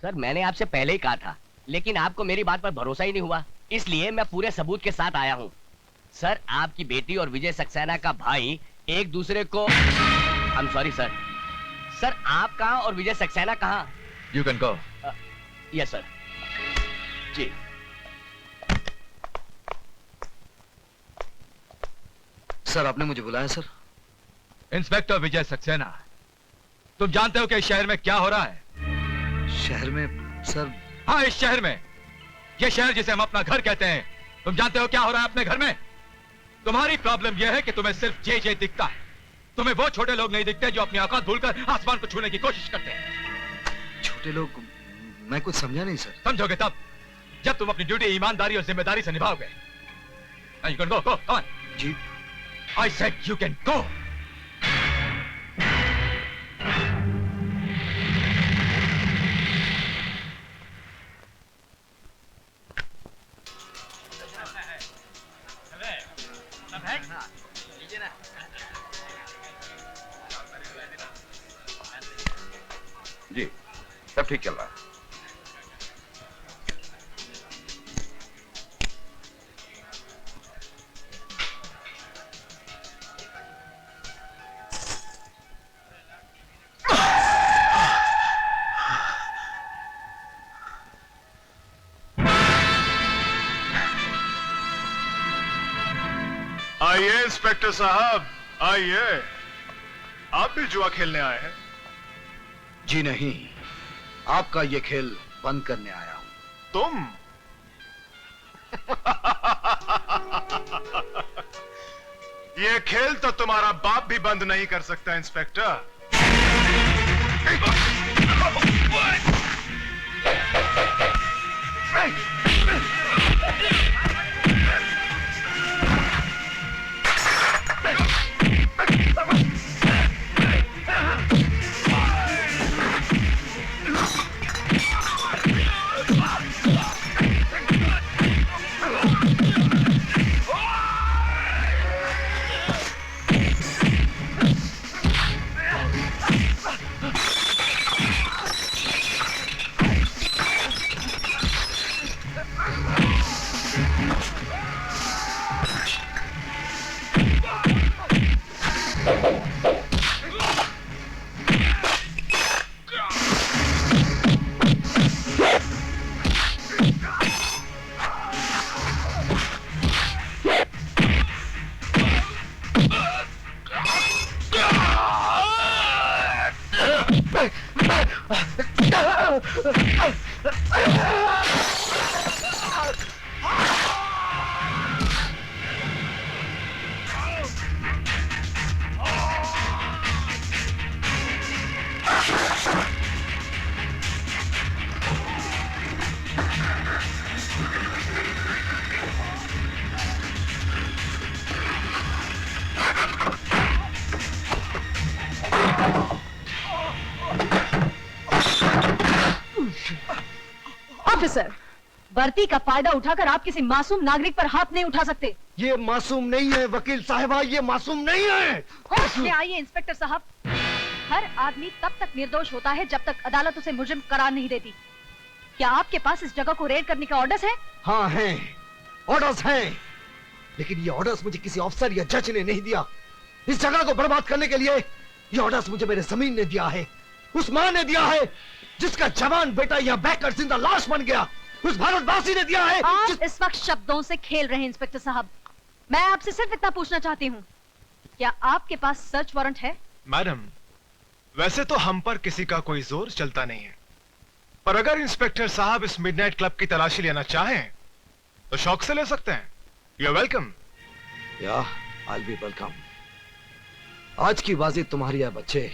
Sir मैंने आपसे पहले ही कहा था, लेकिन आपको मेरी बात पर भरोसा ही नहीं हुआ, इसलिए मैं पूरे सबूत के साथ आया हूँ। सर आपकी बेटी और विजय सक्सेना का भाई एक दूसरे को I am sorry sir. Sir आप कहाँ और विजय सक्सेना कहाँ? You can go. Yes sir. जी सर आपने मुझे बुलाया सर? इंस्पेक्टर विजय सक्सेना, तुम जानते हो कि इस शहर में क्या हो रहा है? शहर में सर? हाँ इस शहर में, ये शहर जिसे हम अपना घर कहते हैं। तुम जानते हो क्या हो रहा है अपने घर में? तुम्हारी प्रॉब्लम यह है कि तुम्हें सिर्फ जे दिखता है। तुम्हें वो छोटे लोग नहीं दिखते जो अपनी औकात भूलकर आसमान को छूने की कोशिश करते हैं। छोटे लोग? मैं कुछ समझा नहीं सर। समझोगे तब जब तुम अपनी ड्यूटी ईमानदारी और जिम्मेदारी से निभाओगे। You can go, come on. Ji. I said you can go. जी सब ठीक चल रहा है। आइए इंस्पेक्टर साहब, आइए। आप भी जुआ खेलने आए हैं? जी नहीं, आपका ये खेल बंद करने आया हूं। तुम? ये खेल तो तुम्हारा बाप भी बंद नहीं कर सकता इंस्पेक्टर। ऑफिसर, भर्ती का फायदा उठाकर आप किसी मासूम नागरिक पर हाथ नहीं उठा सकते। ये मासूम नहीं है वकील साहिबा, ये मासूम नहीं है। होश में आइए इंस्पेक्टर साहब। हर आदमी तब तक निर्दोष होता है जब तक अदालत उसे मुजरिम करार नहीं देती। क्या आपके पास इस जगह को रेड करने के ऑर्डर्स हैं? हाँ हैं, ऑर्डर्स हैं, लेकिन ये ऑर्डर्स मुझे किसी अफसर या जज ने नहीं दिया। इस जगह को बर्बाद करने के लिए ये ऑर्डर्स मुझे मेरे जमीन ने दिया है, उस मां ने दिया है जिसका जवान बेटा यहाँ बैठकर जिंदा लाश बन गया, उस भारतवासी ने दिया है। आप इस वक्त शब्दों से खेल रहे हैं इंस्पेक्टर साहब। मैं आपसे सिर्फ इतना पूछना चाहती हूँ, क्या आपके पास सर्च वारंट है? मैडम, वैसे तो हम पर किसी का कोई जोर चलता नहीं है, पर अगर इंस्पेक्टर साहब इस मिडनाइट क्लब की तलाशी लेना चाहें तो शौक से ले सकते हैं। You are welcome. या आई बी वेलकम। आज की बाजी तुम्हारी है बच्चे,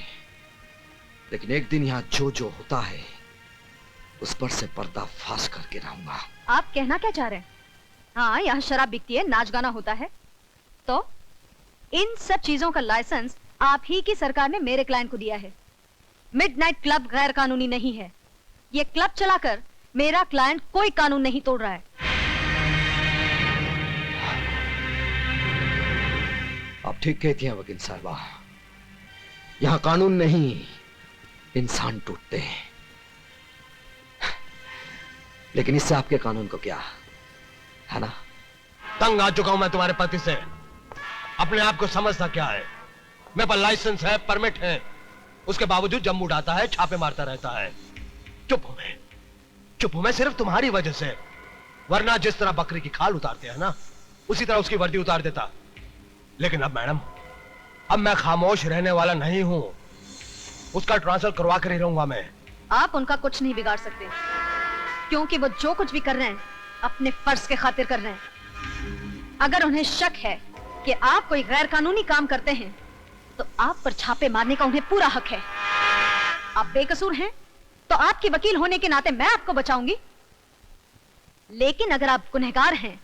लेकिन एक दिन यहाँ जो जो होता है उस पर से पर्दा फाश करके रहूंगा। आप कहना क्या चाह रहे हैं? हाँ, यहाँ शराब बिकती है, नाच गाना होता है, तो इन सब चीजों का लाइसेंस आप ही की सरकार ने मेरे क्लाइंट को दिया है। मिडनाइट क्लब गैर कानूनी नहीं है। ये क्लब चलाकर मेरा क्लाइंट कोई कानून नहीं तोड़ रहा है। आप ठीक कहती हैं वकील साहबा, यहाँ कानून नहीं इंसान टूटते हैं। लेकिन इससे आपके कानून को क्या है ना? तंग आ चुका हूं मैं तुम्हारे पति से। अपने आप को समझता क्या है? मेरे पास लाइसेंस है, परमिट है, उसके बावजूद जम उड़ाता है, छापे मारता रहता है। चुप हूं मैं सिर्फ तुम्हारी वजह से, वरना जिस तरह बकरी की खाल उतारते हैं ना, उसी तरह उसकी वर्दी उतार देता। लेकिन अब मैडम, अब मैं खामोश रहने वाला नहीं हूं। उसका ट्रांसफर करवा कर ही रहूंगा मैं। आप उनका कुछ नहीं बिगाड़ सकते, क्योंकि वो जो कुछ भी कर रहे हैं अपने फर्ज के खातिर कर रहे हैं। अगर उन्हें शक है कि आप कोई गैर कानूनी काम करते हैं, तो आप पर छापे मारने का उन्हें पूरा हक है। आप बेकसूर हैं, तो आपकी वकील होने के नाते मैं आपको बचाऊंगी। लेकिन अगर आप गुनहगार हैं,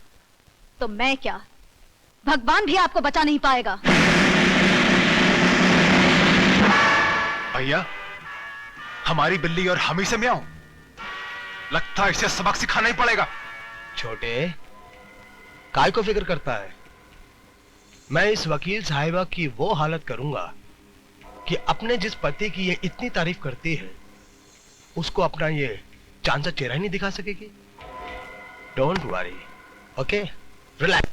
तो मैं क्या, भगवान भी आपको बचा नहीं पाएगा। भैया, हमारी बिल्ली और हम ही से म्याऊं। लगता है इसे सबक सिखाना ही पड़ेगा। छोटे, काय को फिक्र करता है? मैं इस वकील साहिबा की वो हालत करूंगा कि अपने जिस पति की ये इतनी तारीफ करती है, उसको अपना ये चांद सा चेहरा ही नहीं दिखा सकेगी। Don't worry, okay, relax.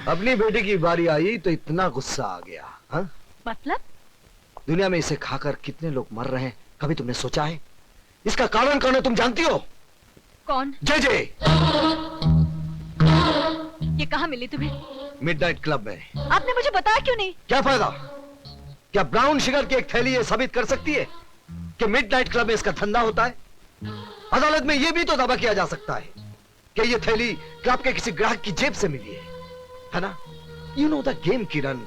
अपनी बेटी की बारी आई तो इतना गुस्सा आ गया। हा? मतलब? दुनिया में इसे खाकर कितने लोग मर रहे हैं, कभी तुमने सोचा है? इसका कारण कौन है तुम जानती हो? कौन? जय जय। ये कहाँ मिली तुम्हें? मिडनाइट क्लब में। आपने मुझे बताया क्यों नहीं? क्या फायदा? क्या ब्राउन शुगर की एक थैली ये साबित कर सकती है कि मिडनाइट क्लब में इसका धंधा होता है? अदालत में यह भी तो दावा किया जा सकता है कि यह थैली क्लब के किसी ग्राहक की जेब से मिली है ना? यू नो द गेम किरण,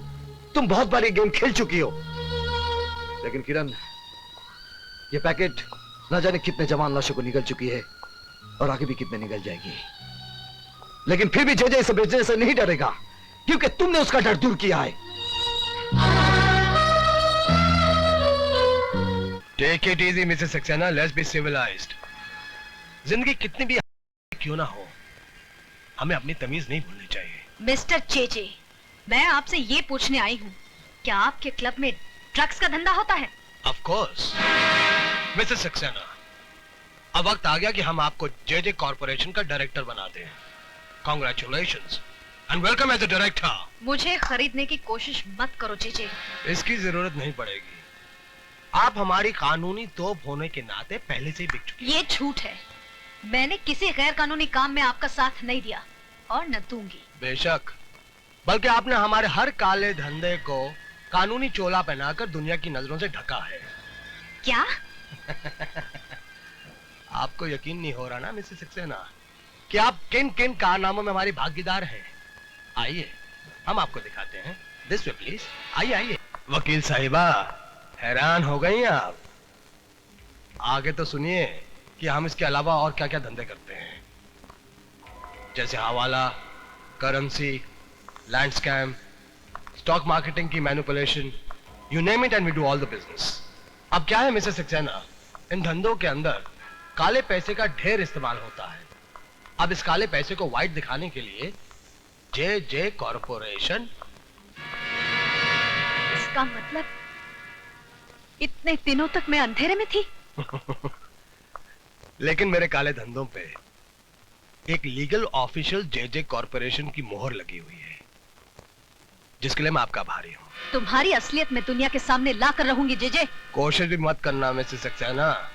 तुम बहुत बार ये गेम खेल चुकी हो। लेकिन किरण, ये पैकेट न जाने कितने जवान लाशों को निगल चुकी है और आगे भी कितने निगल जाएगी। लेकिन फिर भी जे इसे बेचने से नहीं डरेगा, क्योंकि तुमने उसका डर दूर किया है। Take it easy Mrs Saxena, let's be civilised. जिंदगी कितनी भी क्यों ना हो, हमें अपनी तमीज नहीं भूलनी चाहिए। मिस्टर चेचे, मैं आपसे ये पूछने आई हूँ, क्या आपके क्लब में ड्रग्स का धंधा होता है? ऑफ कोर्स मिसेस सक्सेना, अब वक्त आ गया कि हम आपको जे कॉर्पोरेशन का डायरेक्टर बना दें। Congratulations and welcome as a director. मुझे खरीदने की कोशिश मत करो चेचे। इसकी जरूरत नहीं पड़ेगी। आप हमारी कानूनी तोप होने के नाते पहले से ही बिक चुकी। ये झूठ है। मैंने किसी गैर कानूनी काम में आपका साथ नहीं दिया और न दूंगी। बेशक, बल्कि आपने हमारे हर काले धंधे को कानूनी चोला पहनाकर दुनिया की नजरों से ढका है। क्या? आपको यकीन नहीं हो रहा ना मिसेस सक्सेना कि आप किन किन कारनामों में हमारी भागीदार हैं? आइए, हम आपको दिखाते हैं। दिस वे प्लीज, आइए आइए। वकील साहिबा, हैरान हो गई आप? आगे तो सुनिए कि हम इसके अलावा और क्या क्या धंधे करते हैं, जैसे hawala, currency, land scam, stock marketing की manipulation, you name it and we do all the business. अब क्या है मिसेस सक्सेना, इन धंधों के अंदर काले पैसे का ढेर इस्तेमाल होता है। अब इस काले पैसे को व्हाइट दिखाने के लिए जे कॉर्पोरेशन। इसका मतलब इतने दिनों तक मैं अंधेरे में थी। लेकिन मेरे काले धंधों पे एक लीगल ऑफिशियल जे कॉर्पोरेशन की मोहर लगी हुई है, जिसके लिए मैं आपका आभारी हूँ। तुम्हारी असलियत में दुनिया के सामने लाकर रहूंगी जे। कोशिश भी मत करना मिसेस सक्सेना।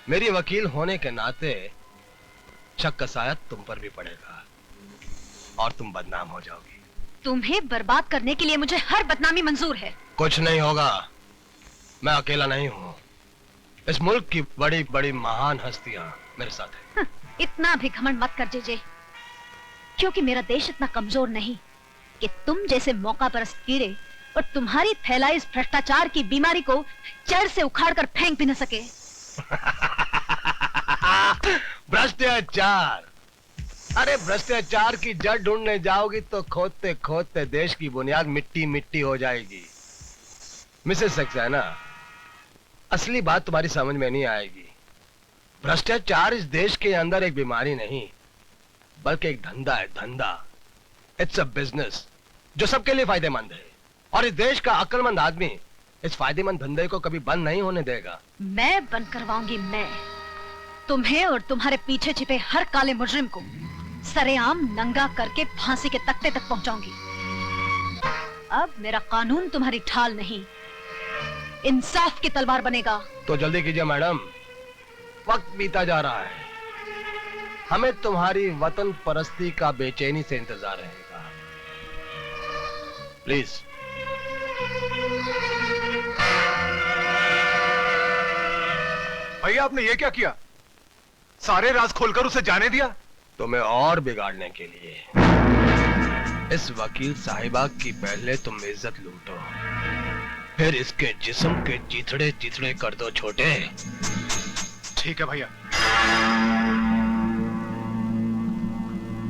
मेरी वकील होने के नाते शक का साया तुम पर भी पड़ेगा और तुम बदनाम हो जाओगी। तुम्हें बर्बाद करने के लिए मुझे हर बदनामी मंजूर है। कुछ नहीं होगा, मैं अकेला नहीं हूँ। इस मुल्क की बड़ी बड़ी महान हस्तियां मेरे साथ हैं। इतना भी घमंड मत कर जे, क्योंकि मेरा देश इतना कमजोर नहीं कि तुम जैसे मौका परस्त कीड़े और तुम्हारी फैलाई इस भ्रष्टाचार की बीमारी को जड़ से उखाड़ कर फेंक भी न सके। भ्रष्टाचार? अरे भ्रष्टाचार की जड़ ढूंढने जाओगी तो खोदते खोदते देश की बुनियाद मिट्टी मिट्टी हो जाएगी। मिसेस सक्सेना, असली बात तुम्हारी समझ में नहीं आएगी। भ्रष्टाचार इस देश के अंदर एक बीमारी नहीं बल्कि एक धंधा है, धंधा। इट्स अ बिजनेस जो सबके लिए फायदेमंद है, और इस देश का अक्लमंद आदमी इस फायदेमंद धंधे को कभी बंद नहीं होने देगा। मैं बंद करवाऊंगी, मैं तुम्हें और तुम्हारे पीछे छिपे हर काले मुजरिम को सरेआम नंगा करके फांसी के तख्ते तक पहुंचाऊंगी। अब मेरा कानून तुम्हारी ढाल नहीं, इंसाफ की तलवार बनेगा। तो जल्दी कीजिए मैडम, वक्त बीता जा रहा है। हमें तुम्हारी वतन परस्ती का बेचैनी से इंतजार रहेगा। प्लीज। भैया आपने ये क्या किया? सारे राज खोलकर उसे जाने दिया? तुम्हें और बिगाड़ने के लिए। इस वकील साहिबा की पहले तुम इज्जत लूटो, फिर इसके जिस्म के चिथड़े चिथड़े कर दो छोटे। ठीक है भैया।